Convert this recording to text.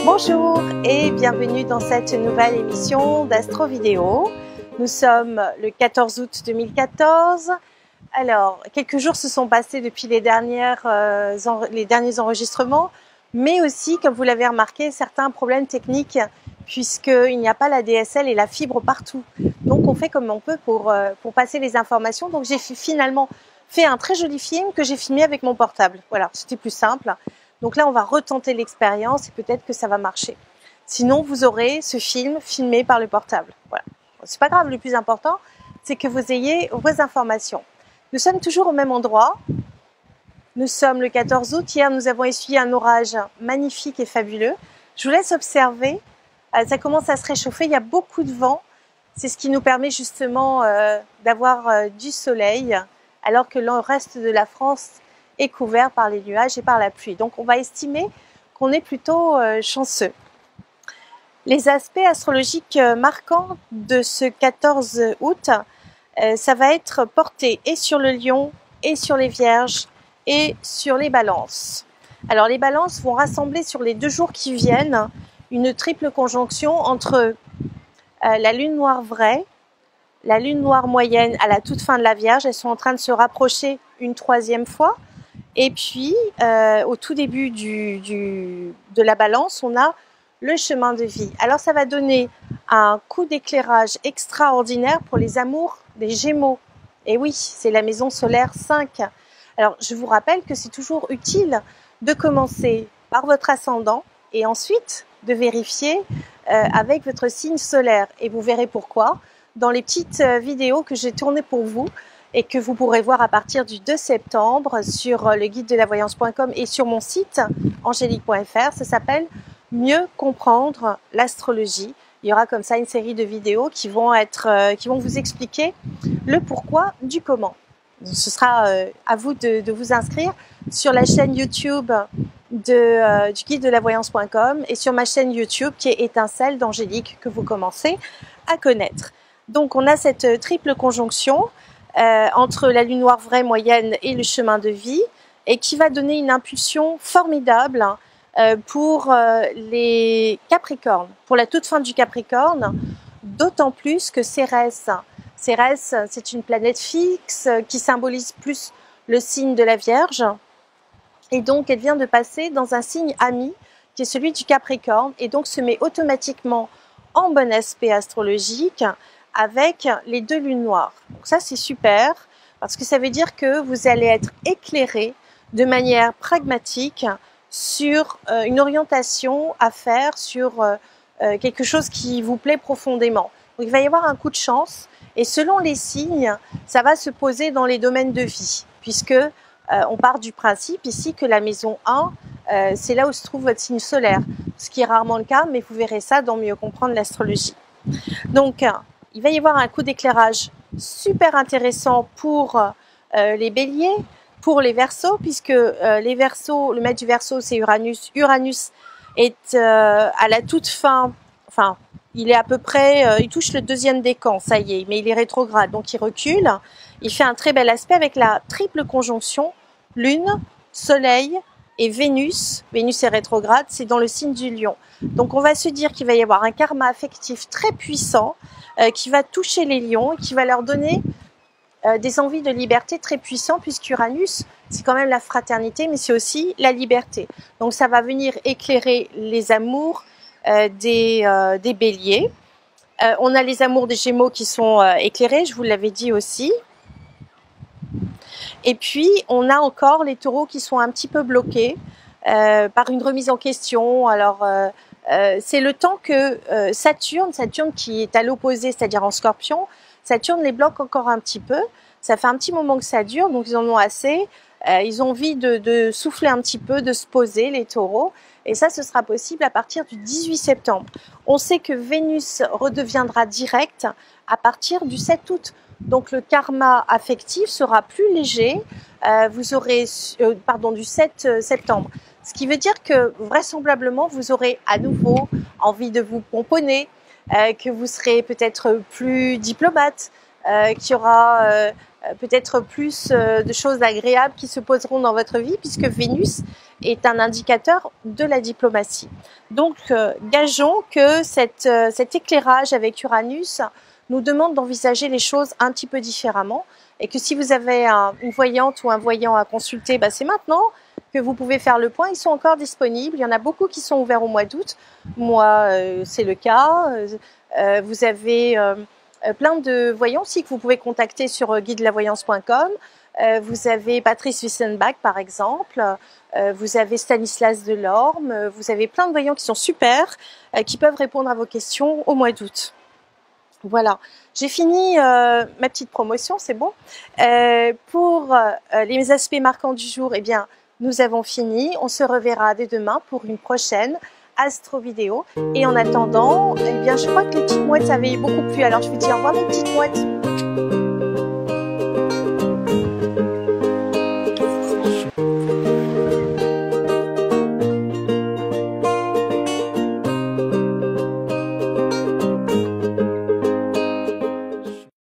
Bonjour et bienvenue dans cette nouvelle émission d'Astro Vidéo. Nous sommes le 14 août 2014. Alors, quelques jours se sont passés depuis les derniers enregistrements, mais aussi, comme vous l'avez remarqué, certains problèmes techniques puisqu'il n'y a pas la DSL et la fibre partout. Donc, on fait comme on peut pour passer les informations. Donc, j'ai finalement fait un très joli film que j'ai filmé avec mon portable. Voilà, c'était plus simple. Donc là, on va retenter l'expérience et peut-être que ça va marcher. Sinon, vous aurez ce film filmé par le portable. Voilà. C'est pas grave, le plus important, c'est que vous ayez vos informations. Nous sommes toujours au même endroit. Nous sommes le 14 août. Hier, nous avons essuyé un orage magnifique et fabuleux. Je vous laisse observer. Ça commence à se réchauffer. Il y a beaucoup de vent. C'est ce qui nous permet justement d'avoir du soleil, alors que le reste de la France est couvert par les nuages et par la pluie. Donc, on va estimer qu'on est plutôt chanceux. Les aspects astrologiques marquants de ce 14 août, ça va être porté et sur le Lion, et sur les Vierges, et sur les Balances. Alors, les Balances vont rassembler sur les 2 jours qui viennent une triple conjonction entre la Lune noire vraie, la Lune noire moyenne à la toute fin de la Vierge. Elles sont en train de se rapprocher une 3e fois. Et puis, au tout début de la Balance, on a le chemin de vie. Alors, ça va donner un coup d'éclairage extraordinaire pour les amours des Gémeaux. Et oui, c'est la maison solaire 5. Alors, je vous rappelle que c'est toujours utile de commencer par votre ascendant et ensuite de vérifier avec votre signe solaire. Et vous verrez pourquoi dans les petites vidéos que j'ai tournées pour vous et que vous pourrez voir à partir du 2 septembre sur le guide de la voyance.com et sur mon site angélique.fr. Ça s'appelle « Mieux comprendre l'astrologie ». Il y aura comme ça une série de vidéos qui vont vous expliquer le pourquoi du comment. Ce sera à vous de vous inscrire sur la chaîne YouTube du guide de la voyance.com et sur ma chaîne YouTube qui est Étincelle d'Angélique que vous commencez à connaître. Donc on a cette triple conjonction entre la Lune noire vraie moyenne et le chemin de vie et qui va donner une impulsion formidable pour les Capricornes, pour la toute fin du Capricorne, d'autant plus que Cérès, c'est une planète fixe qui symbolise plus le signe de la Vierge et donc elle vient de passer dans un signe ami qui est celui du Capricorne et donc se met automatiquement en bon aspect astrologique avec les 2 lunes noires. Donc ça c'est super parce que ça veut dire que vous allez être éclairé de manière pragmatique sur une orientation à faire, sur quelque chose qui vous plaît profondément. Donc il va y avoir un coup de chance et selon les signes, ça va se poser dans les domaines de vie puisque on part du principe ici que la maison 1, c'est là où se trouve votre signe solaire, ce qui est rarement le cas, mais vous verrez ça dans Mieux comprendre l'astrologie. Donc il va y avoir un coup d'éclairage super intéressant pour les béliers, pour les Verseaux, puisque les Verseaux, le maître du Verseau c'est Uranus. Uranus est à la toute fin, enfin il est à peu près, il touche le 2e décan, ça y est, mais il est rétrograde, donc il recule. Il fait un très bel aspect avec la triple conjonction Lune, Soleil et Vénus. Vénus est rétrograde, c'est dans le signe du Lion. Donc on va se dire qu'il va y avoir un karma affectif très puissant qui va toucher les lions et qui va leur donner des envies de liberté très puissants puisqu'Uranus, c'est quand même la fraternité, mais c'est aussi la liberté. Donc ça va venir éclairer les amours des béliers. On a les amours des Gémeaux qui sont éclairés, je vous l'avais dit aussi. Et puis, on a encore les taureaux qui sont un petit peu bloqués par une remise en question. Alors, c'est le temps que Saturne qui est à l'opposé, c'est-à-dire en Scorpion, Saturne les bloque encore un petit peu. Ça fait un petit moment que ça dure, donc ils en ont assez. Ils ont envie de souffler un petit peu, de se poser, les taureaux. Et ça, ce sera possible à partir du 18 septembre. On sait que Vénus redeviendra directe à partir du 7 août. Donc le karma affectif sera plus léger. Vous aurez, du 7 septembre. Ce qui veut dire que vraisemblablement, vous aurez à nouveau envie de vous pomponner, que vous serez peut-être plus diplomate, qu'il y aura peut-être plus de choses agréables qui se poseront dans votre vie, puisque Vénus est un indicateur de la diplomatie. Donc, gageons que cet éclairage avec Uranus nous demande d'envisager les choses un petit peu différemment, et que si vous avez une voyante ou un voyant à consulter, c'est maintenant que vous pouvez faire le point. Ils sont encore disponibles, il y en a beaucoup qui sont ouverts au mois d'août. Moi, c'est le cas. Vous avez plein de voyants aussi que vous pouvez contacter sur guidelavoyance.com. Vous avez Patrice Wissenbach par exemple, vous avez Stanislas Delorme, vous avez plein de voyants qui sont super, qui peuvent répondre à vos questions au mois d'août. Voilà, j'ai fini ma petite promotion, c'est bon. Pour les aspects marquants du jour, eh bien, nous avons fini. On se reverra dès demain pour une prochaine Astro Vidéo. Et en attendant, eh bien, je crois que les petites mouettes avaient beaucoup plu. Alors, je vous dis au revoir mes petites mouettes.